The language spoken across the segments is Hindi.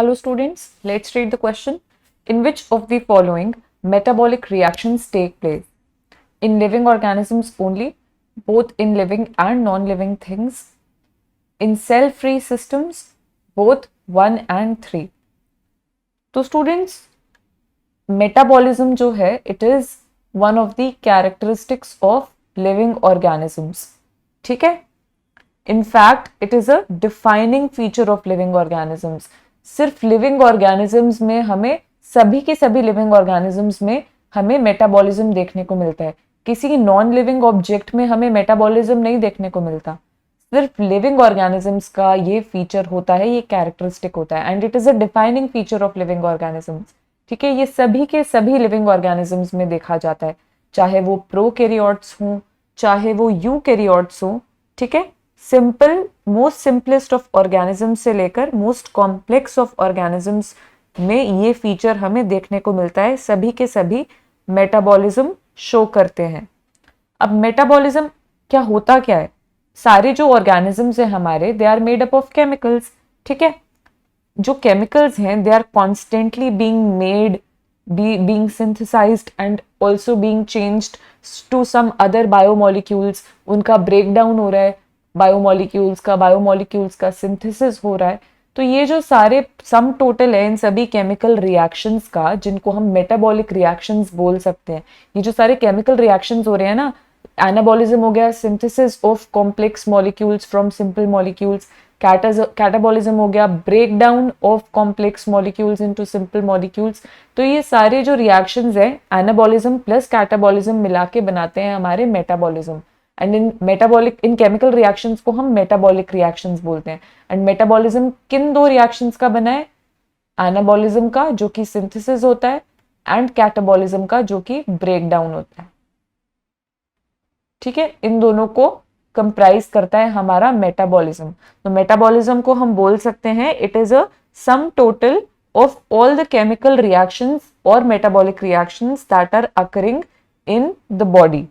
Hello students, let's read the question. In which of the following metabolic reactions take place? In living organisms only, both in living and non-living things, in cell-free systems, both 1 and 3. तो students, metabolism जो है, it is one of the characteristics of living organisms. ठीक है? In fact, it is a defining feature of living organisms. सिर्फ लिविंग ऑर्गेनिजम्स में हमें सभी के सभी लिविंग ऑर्गेनिजम्स में हमें मेटाबॉलिज्म देखने को मिलता है. किसी नॉन लिविंग ऑब्जेक्ट में हमें मेटाबॉलिज्म नहीं देखने को मिलता. सिर्फ लिविंग ऑर्गेनिजम्स का ये फीचर होता है, ये कैरेक्टरिस्टिक होता है, and it is a defining feature of living organisms. ठीक है, ये सभी के सभी लिविंग ऑर्गेनिजम्स में देखा जाता है, चाहे वो प्रोकैरियोट्स हों, चाहे वो यूकैरियोट्स हों. ठीक है, simple most simplest of organism से लेकर मोस्ट कॉम्प्लेक्स ऑफ ऑर्गेनिजम्स में ये फीचर हमें देखने को मिलता है. सभी के सभी मेटाबॉलिज्म शो करते हैं. अब मेटाबॉलिज्म क्या होता क्या है? सारे जो ऑर्गेनिजम्स हैं हमारे, they are made up of chemicals. ठीक है, जो केमिकल्स हैं they are constantly being made, being synthesized and also being changed to some other biomolecules. उनका ब्रेकडाउन हो रहा है बायोमोलिक्यूल्स का सिंथेसिस हो रहा है. तो ये जो सारे सम टोटल है इन सभी केमिकल रिएक्शंस का, जिनको हम मेटाबॉलिक रिएक्शंस बोल सकते हैं. ये जो सारे केमिकल रिएक्शंस हो रहे हैं ना, एनाबॉलिज्म हो गया synthesis of complex molecules from simple molecules, catabolism हो गया breakdown of complex molecules into simple molecules. तो ये सारे जो रिएक्शंस हैं एनाबॉलिज्म प्लस कैटाबॉलिज्म मिला के बनाते हैं हमारे metabolism. And in chemical reactions को हम मेटाबॉलिक रिएक्शंस बोलते हैं. एंड मेटाबॉलिज्म किन दो रिएक्शंस का बना है? एनाबॉलिज्म का, जो कि सिंथेसिस होता है, एंड कैटाबॉलिज्म का, जो कि ब्रेकडाउन होता है. ठीक है, इन दोनों को कंप्राइज करता है हमारा मेटाबॉलिज्म. तो मेटाबॉलिज्म को हम बोल सकते हैं it is a sum total of all the chemical reactions और metabolic reactions that are occurring in the body.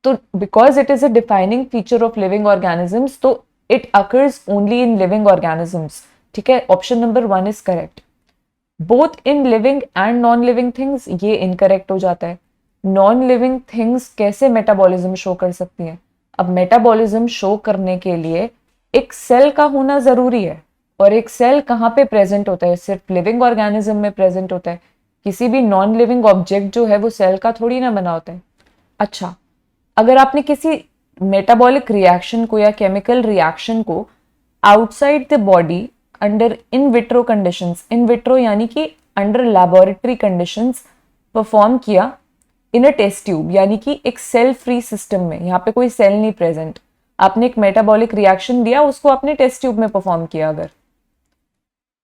तो because it is a defining feature of living organisms, तो it occurs only in living organisms. ठीक है, option number 1 is correct. Both in living and non living things, ये इनकरेक्ट हो जाता है. नॉन लिविंग थिंग्स कैसे मेटाबॉलिज्म शो कर सकती हैं? अब मेटाबॉलिज्म शो करने के लिए एक सेल का होना जरूरी है. और एक सेल कहाँ पे प्रेजेंट होता है? सिर्फ लिविंग ऑर्गेनिज्म में प्रेजेंट होता है. किसी भी नॉन लिविंग ऑब्जेक्ट जो है वो सेल का थोड़ी ना बना होता है. अच्छा, अगर आपने किसी मेटाबॉलिक रिएक्शन को या केमिकल रिएक्शन को outside the body under in vitro conditions, in vitro यानी कि अंडर लैबोरेटरी कंडीशंस परफॉर्म किया इन अ टेस्ट ट्यूब, यानी कि एक सेल फ्री सिस्टम में, यहाँ पे कोई सेल नहीं प्रेजेंट, आपने एक मेटाबॉलिक रिएक्शन दिया, उसको आपने टेस्ट ट्यूब में परफॉर्म किया अगर.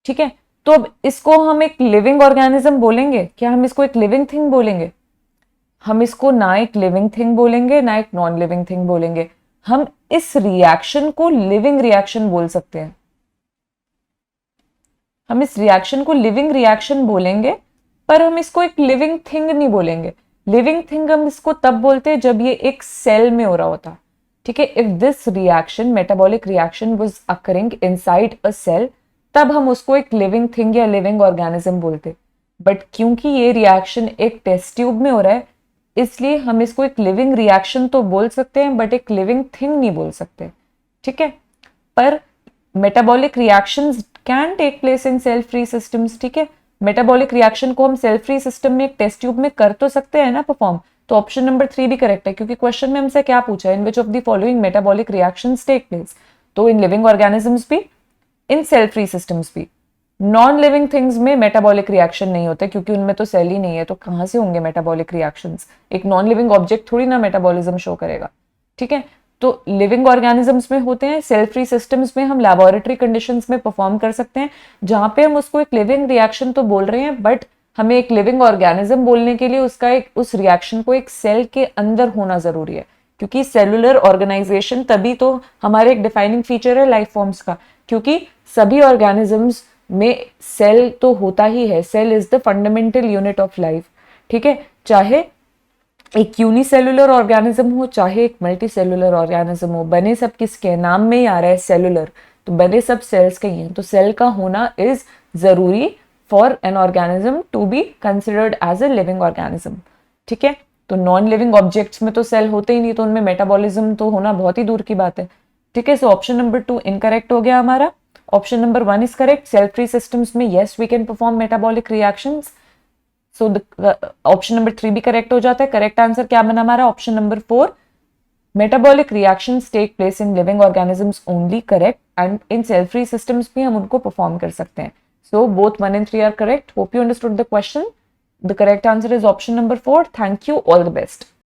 ठीक है, तो अब इसको हम एक लिविंग ऑर्गेनिज्म बोलेंगे क्या? हम इसको एक लिविंग थिंग बोलेंगे? हम इसको ना एक लिविंग थिंग बोलेंगे ना एक नॉन लिविंग थिंग बोलेंगे. हम इस रिएक्शन को लिविंग रिएक्शन बोल सकते हैं. हम इस रिएक्शन को लिविंग रिएक्शन बोलेंगे, पर हम इसको एक लिविंग थिंग नहीं बोलेंगे. लिविंग थिंग हम इसको तब बोलते हैं जब ये एक सेल में हो रहा होता. ठीक है, if this reaction metabolic reaction was occurring inside a cell, तब हम उसको एक लिविंग थिंग या लिविंग ऑर्गेनिज्म बोलते. बट क्योंकि ये रिएक्शन एक टेस्ट ट्यूब में हो रहा है, इसलिए हम इसको एक लिविंग रिएक्शन तो बोल सकते हैं बट एक लिविंग थिंग नहीं बोल सकते. ठीक है, पर metabolic reactions can take place in cell free systems. ठीक है, मेटाबॉलिक रिएक्शन को हम सेल फ्री सिस्टम में एक टेस्ट ट्यूब में कर तो सकते हैं ना परफॉर्म. तो ऑप्शन नंबर 3 भी करेक्ट है, क्योंकि क्वेश्चन में हमसे क्या पूछा है? In which of the following metabolic reactions take place. तो इन लिविंग ऑर्गेनिजम्स भी, इन सेल फ्री सिस्टम्स भी. नॉन लिविंग थिंग्स में मेटाबॉलिक रिएक्शन नहीं होते, क्योंकि उनमें तो सेल ही नहीं है, तो कहां से होंगे मेटाबॉलिक रिएक्शंस? एक नॉन लिविंग ऑब्जेक्ट थोड़ी ना मेटाबॉलिज्म शो करेगा. ठीक है, तो लिविंग ऑर्गेनिजम्स में होते हैं, सेल फ्री सिस्टम्स में हम लैबोरेटरी कंडीशंस में परफॉर्म कर सकते हैं, जहां पे हम उसको एक लिविंग रिएक्शन तो बोल रहे हैं, बट हमें एक लिविंग ऑर्गेनिज्म बोलने के लिए उसका एक उस रिएक्शन को एक सेल के अंदर होना जरूरी है. क्योंकि सेलुलर ऑर्गेनाइजेशन तभी तो हमारे एक डिफाइनिंग फीचर है लाइफ फॉर्म्स का, क्योंकि सभी ऑर्गेनिजम्स में सेल तो होता ही है. Cell is the fundamental unit of life. ठीक है, चाहे एक यूनिसेलुलर ऑर्गेनिज्म हो चाहे एक मल्टी सेलुलर ऑर्गेनिज्म हो, बने सब किसके? नाम में ही आ रहा है सेलुलर. तो बने सब सेल्स के ही हैं, तो सेल का होना इज जरूरी for an organism to be considered as a living organism. ठीक है, तो नॉन लिविंग ऑब्जेक्ट्स में तो सेल होते ही नहीं, तो उनमें मेटाबॉलिज्म तो होना बहुत ही दूर की बात है। ठीक है, सो ऑप्शन नंबर 2 इनकरेक्ट हो गया हमारा। Option number 1 is correct, cell free systems में yes we can perform metabolic reactions. So option number 3 भी करेक्ट हो जाता है। करेक्ट आंसर क्या बना हमारा? Option number 4, metabolic reactions take place in living organisms only, correct, and in cell free systems भी हम उनको perform कर सकते हैं। So both 1 and 3 are correct. Hope you understood the question. The correct answer is option number 4. Thank you. All the best.